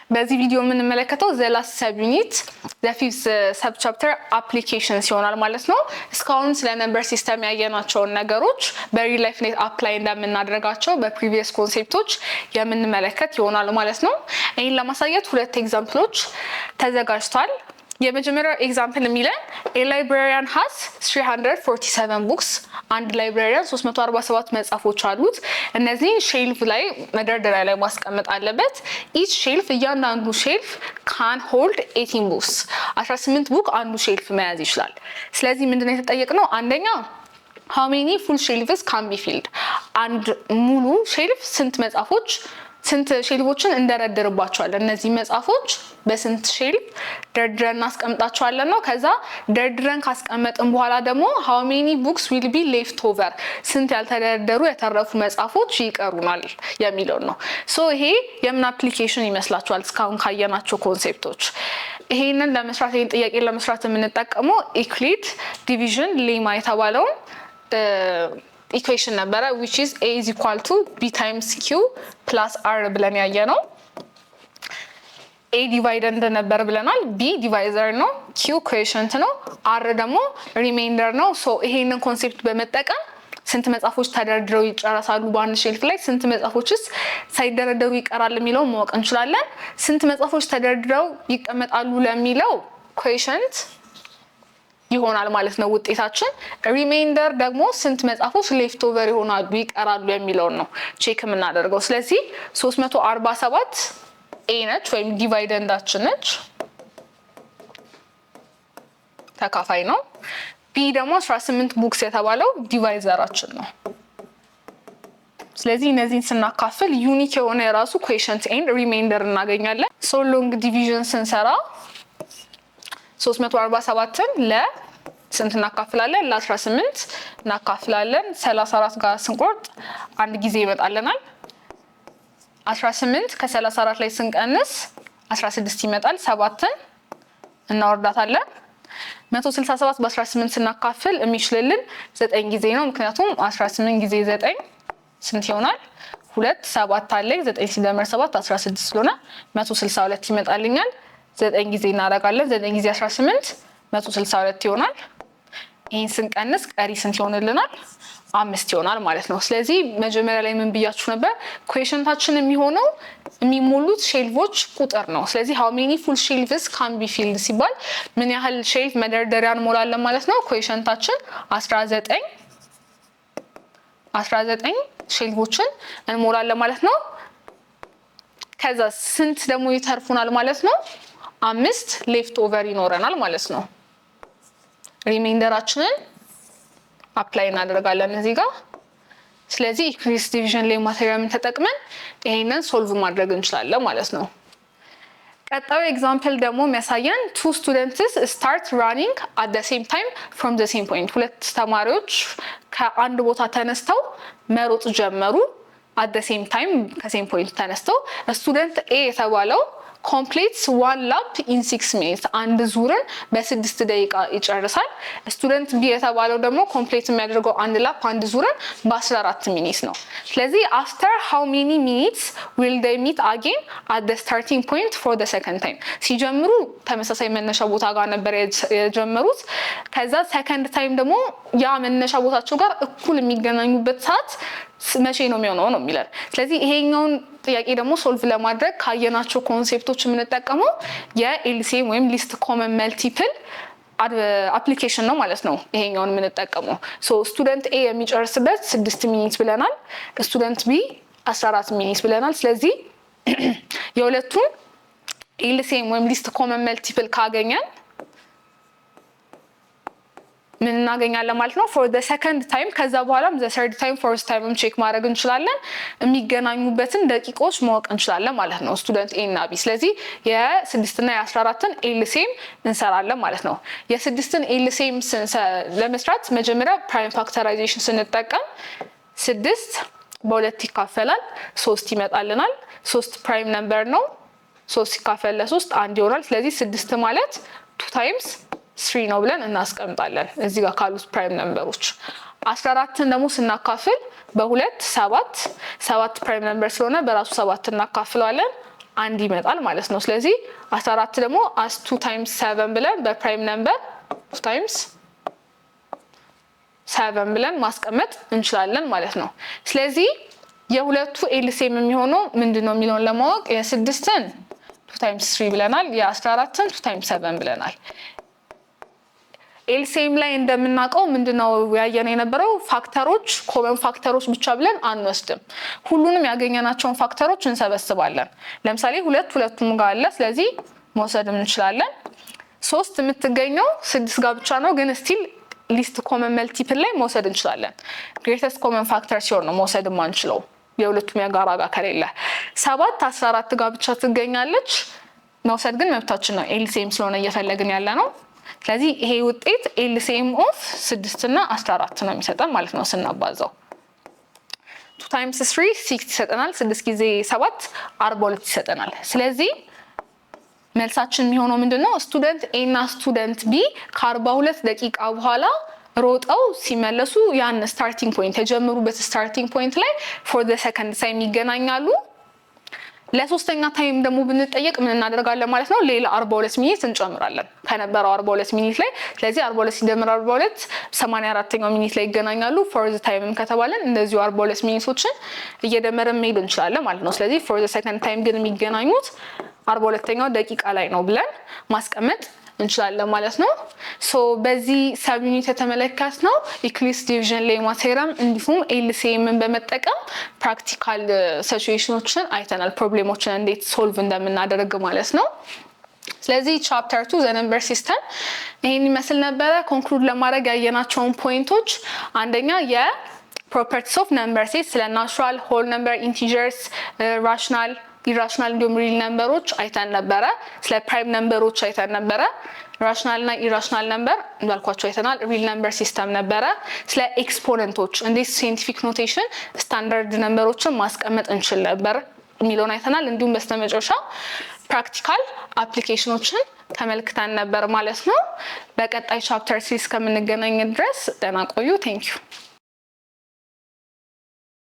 በዚህ ቪዲዮ የምንመለከተው the last subunit the fifth subchapter applications ይሆናል ማለት ነው። እስካሁን ስለ ነምበር ሲስተም ያየናቸውን ነገሮች በሪል ላይፍ ላይ አፕላይ እንደምናደርጋቸው በፕሪቪየስ ኮንሴፕቶች የምንመለከት ይሆናል ማለት ነው። ይሄን ለማሳየት ሁለት ኤግዛምፕሎች ተዘጋጅቷል። የመጀመሪያው ኤግዛምፕል የሚለን a librarian has 347 books አንድ ላይብራሪያን 347 መጽሐፎች አሉት። እነዚህ ሼልፍ ላይ መደርደሪያ ላይ ማስቀመጥ አለበት። each shelf እያንዳንዱ ሼልፍ can hold 18 books 18 ቡክ አንዱ ሼልፍ መያዝ ይችላል። ስለዚህ ምንድነው የተጠየቅነው? አንደኛ how many full shelves can be filled አንድ ሙሉ ሼልፍ ስንት ሼልፎችን እንደረደርባቸዋለን። እነዚህ መጽሐፎች በስንት ሼልፍ ደርድረን እናስቀምጣቸዋለን ነው። ከዛ ደርድረን ካስቀመጥን በኋላ ደግሞ how many books will be left over ስንት ያልተደረደሩ የተረፉ መጽሐፎች ይቀሩናል የሚለው ነው። ይሄ የምን አፕሊኬሽን ይመስላችኋል? እስካሁን ካየናቸው ኮንሴፕቶች ይሄንን ለመስራት ይሄን ጥያቄ ለመስራት የምንጠቀመው ኢክሊድ ዲቪዥን ሌማ የተባለውን ኢኩዌሽን ነበረ which is a is equal to b times q plus r ብለን ያየነው። a dividend ነበር ብለናል፣ b divisor ነው፣ q quotient ነው፣ r ደግሞ remainder ነው። ይሄንን ኮንሴፕት በመጠቀም ስንት መጽሐፎች ተደርድረው ይጨረሳሉ በአንድ ሼልፍ ላይ፣ ስንት መጽሐፎችስ ሳይደረደሩ ይቀራል የሚለው ማወቅ እንችላለን። ስንት መጽሐፎች ተደርድረው ይቀመጣሉ ለሚለው quotient ይሆናል ማለት ነው ውጤታችን። ሪሜይንደር ደግሞ ስንት መጽሐፎች ሌፍት ኦቨር ይሆናሉ ይቀራሉ የሚለው ነው ቼክ የምናደርገው። ስለዚህ 347 ኤ ነች ወይም ዲቫይደንዳችን ነች፣ ተካፋይ ነው። ቢ ደግሞ 18 ቡክስ የተባለው ዲቫይዘራችን ነው። ስለዚህ እነዚህን ስናካፍል ዩኒክ የሆነ የራሱ ኩዌሽንት ኤንድ ሪሜይንደር እናገኛለን። ሎንግ ዲቪዥን ስንሰራ 347ን ለስንት እናካፍላለን? ለ18 እናካፍላለን። 34 ጋር ስንቆርጥ አንድ ጊዜ ይመጣልናል። 18 ከ34 ላይ ስንቀንስ 16 ይመጣል። 7ን እናወርዳታለን። 167 በ18 ስናካፍል የሚችልልን 9 ጊዜ ነው። ምክንያቱም 18 ጊዜ 9 ስንት ይሆናል? 2 7 አለ 9 ሲደመር 7 16 ስለሆነ 162 ይመጣልኛል። 9 ጊዜ እናደርጋለን። 9 ጊዜ 18 162 ይሆናል። ይሄን ስንቀንስ ቀሪ ስንት ይሆንልናል? 5 ይሆናል ማለት ነው። ስለዚህ መጀመሪያ ላይ ምን ብያችሁ ነበር? ኩዌሽንታችን የሚሆነው የሚሞሉት ሼልፎች ቁጥር ነው። ስለዚህ how many full shelves can be filled ሲባል ምን ያህል ሼልፍ መደርደሪያ እንሞላለን ማለት ነው። ኩዌሽንታችን 19 ሼልፎችን እንሞላለን ማለት ነው። ከዛ ስንት ደግሞ ይተርፉናል ማለት ነው? 5 ሌፍት ኦቨር ይኖረናል ማለት ነው። ሪሜይንደራችንን አፕላይ እናደርጋለን እዚህ ጋር። ስለዚህ ኢንክሪስ ዲቪዥን ላይ ማቴሪያልን ተጠቅመን ይሄንን ሶልቭ ማድረግ እንችላለን ማለት ነው። ቀጣዩ ኤግዛምፕል ደግሞ የሚያሳየን two students start running at the same time from the same point ሁለት ተማሪዎች ከአንድ ቦታ ተነስተው መሮጥ ጀመሩ። at the same time ከሴም ፖይንት ተነስተው ስቱደንት ኤ የተባለው completes one lap in 6 minutes አንድ ዙርን በ6 ደቂቃ ይጨርሳል። ስቱደንት ቢ የተባለው ደግሞ ኮምፕሊት የሚያደርገው አንድ ላፕ አንድ ዙርን በ14 ሚኒት ነው። ስለዚህ after how many minutes will they meet again at the starting point for the second time ሲጀምሩ ተመሳሳይ መነሻ ቦታ ጋር ነበር የጀመሩት። ከዛ ሰከንድ ታይም ደግሞ ያ መነሻ ቦታቸው ጋር እኩል የሚገናኙበት ሰዓት መቼ ነው የሚሆነው ነው የሚለን። ስለዚህ ይሄኛውን ጥያቄ ደግሞ ሶልቭ ለማድረግ ካየናቸው ኮንሴፕቶች የምንጠቀመው የኤልሲኤም ወይም ሊስት ኮመን መልቲፕል አፕሊኬሽን ነው ማለት ነው። ይሄኛውን የምንጠቀመው ስቱደንት ኤ የሚጨርስበት 6 ሚኒት ብለናል፣ ስቱደንት ቢ 14 ሚኒት ብለናል። ስለዚህ የሁለቱን ኤልሲኤም ወይም ሊስት ኮመን መልቲፕል ካገኘን ምን እናገኛለን ማለት ነው? for the second time ከዛ በኋላም the third time fourth time ቼክ ማድረግ እንችላለን። የሚገናኙበትን ደቂቃዎች ማወቅ እንችላለን ማለት ነው ስቱደንት ኤ እና ቢ። ስለዚህ የ6 እና የ14ን ኤልሲኤም እንሰራለን ማለት ነው። የ6ን ኤልሲኤም ለመስራት መጀመሪያ ፕራይም ፋክተራይዜሽን ስንጠቀም 6 በ2 ይካፈላል 3 ይመጣልናል። 3 ፕራይም ነምበር ነው። 3 ሲካፈል ለ3 1 ይሆናል። ስለዚህ 6 ማለት 2 times 3 ነው ብለን እናስቀምጣለን እዚህ ጋር ካሉት ፕራይም ነምበሮች። 14ን ደግሞ ስናካፍል በ2 7 ፕራይም ነምበር ስለሆነ በራሱ 7 እናካፍለዋለን አንድ ይመጣል ማለት ነው። ስለዚህ 14 ደግሞ as 2 times 7 ብለን በፕራይም ነምበር 2 times 7 ብለን ማስቀመጥ እንችላለን ማለት ነው። ስለዚህ የሁለቱ ኤልሲኤም የሚሆነው ምንድነው የሚለውን ለማወቅ የ6ን 2 times 3 ብለናል፣ የ14ን 2 times 7 ብለናል። ኤልሲኤም ላይ እንደምናውቀው ምንድነው ያየነው የነበረው ፋክተሮች ኮመን ፋክተሮች ብቻ ብለን አንወስድም። ሁሉንም ያገኘናቸውን ፋክተሮች እንሰበስባለን። ለምሳሌ ሁለቱም ጋር አለ፣ ስለዚህ መውሰድ እንችላለን። 3 የምትገኘው 6 ጋር ብቻ ነው፣ ግን ስቲል ሊስት ኮመን መልቲፕል ላይ መውሰድ እንችላለን። ግሬተስት ኮመን ፋክተር ሲሆን ነው መውሰድ የማንችለው የሁለቱም የጋራ ጋር ከሌለ። 7 14 ጋር ብቻ ትገኛለች፣ መውሰድ ግን መብታችን ነው ኤልሲኤም ስለሆነ እየፈለግን ያለ ነው። ስለዚህ ይሄ ውጤት ኤልሲኤም ኦፍ 6 እና 14 ነው የሚሰጠን ማለት ነው ስናባዛው። 2 times 3 6 ይሰጠናል፣ 6 ጊዜ 7 42 ይሰጠናል። ስለዚህ መልሳችን የሚሆነው ምንድነው? ስቱደንት ኤ እና ስቱደንት ቢ ከ42 ደቂቃ በኋላ ሮጠው ሲመለሱ ያን ስታርቲንግ ፖይንት የጀመሩበት ስታርቲንግ ፖይንት ላይ ፎር ዘ ሰከንድ ታይም ይገናኛሉ። ለሶስተኛ ታይም ደግሞ ብንጠየቅ ምን እናደርጋለን ማለት ነው? ሌላ 42 ሚኒት እንጨምራለን ከነበረው 42 ሚኒት ላይ። ስለዚህ 42 ሲደመር 42 84ኛው ሚኒት ላይ ይገናኛሉ። ፎር ዘ ታይምም ከተባለን እንደዚሁ 42 ሚኒቶችን እየደመረን መሄድ እንችላለን ማለት ነው። ስለዚህ ፎር ዘ ሰከንድ ታይም ግን የሚገናኙት 42ኛው ደቂቃ ላይ ነው ብለን ማስቀመጥ እንችላለን ማለት ነው። ሶ በዚህ ሰብ ዩኒት የተመለከትነው ኢክሊፕስ ዲቪዥን ሌማ ቴረም እንዲሁም ኤልሲኤምን በመጠቀም ፕራክቲካል ሲቹዌሽኖችን አይተናል፣ ፕሮብሌሞችን እንዴት ሶልቭ እንደምናደርግ ማለት ነው። ስለዚህ ቻፕተር 2 ዘ ነምበር ሲስተም ይሄን ይመስል ነበረ። ኮንክሉድ ለማድረግ ያየናቸውን ፖይንቶች አንደኛ የፕሮፐርቲስ ኦፍ ነምበር ሴት ስለ ናቹራል፣ ሆል ነምበር፣ ኢንቲጀርስ፣ ራሽናል ኢራሽናል እንዲሁም ሪል ነምበሮች አይተን ነበረ። ስለ ፕራይም ነምበሮች አይተን ነበረ። ራሽናል እና ኢራሽናል ነምበር እንዳልኳቸው አይተናል። ሪል ነምበር ሲስተም ነበረ። ስለ ኤክስፖነንቶች እንዴት ሳይንቲፊክ ኖቴሽን ስታንዳርድ ነምበሮችን ማስቀመጥ እንችል ነበር የሚለውን አይተናል። እንዲሁም በስተመጨረሻ ፕራክቲካል አፕሊኬሽኖችን ተመልክተን ነበር ማለት ነው። በቀጣይ ቻፕተር 3 እስከምንገናኝ ድረስ ደህና ቆዩ። ቴንክ ዩ